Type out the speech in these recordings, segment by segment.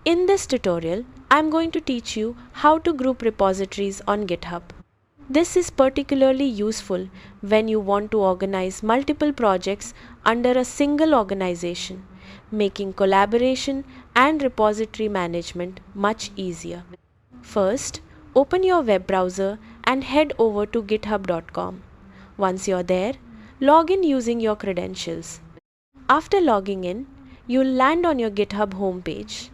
In this tutorial, I'm going to teach you how to group repositories on GitHub. This is particularly useful when you want to organize multiple projects under a single organization, making collaboration and repository management much easier. First, open your web browser and head over to github.com. Once you're there, log in using your credentials. After logging in, you'll land on your GitHub homepage.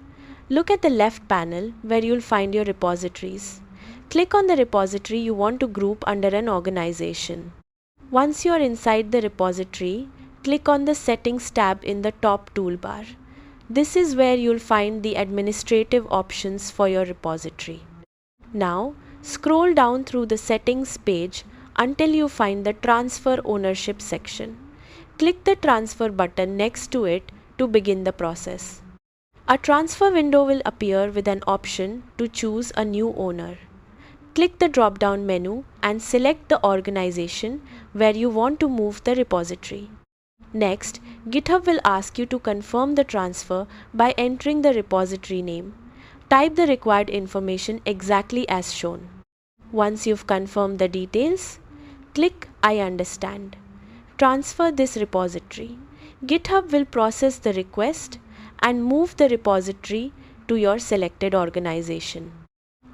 Look at the left panel where you'll find your repositories. Click on the repository you want to group under an organization. Once you're inside the repository, click on the Settings tab in the top toolbar. This is where you'll find the administrative options for your repository. Now, scroll down through the Settings page until you find the Transfer Ownership section. Click the Transfer button next to it to begin the process. A transfer window will appear with an option to choose a new owner. Click the drop-down menu and select the organization where you want to move the repository. Next, GitHub will ask you to confirm the transfer by entering the repository name. Type the required information exactly as shown. Once you've confirmed the details, click I understand. Transfer this repository. GitHub will process the request and move the repository to your selected organization.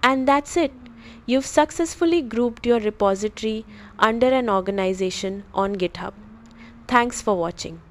And that's it. You've successfully grouped your repository under an organization on GitHub. Thanks for watching.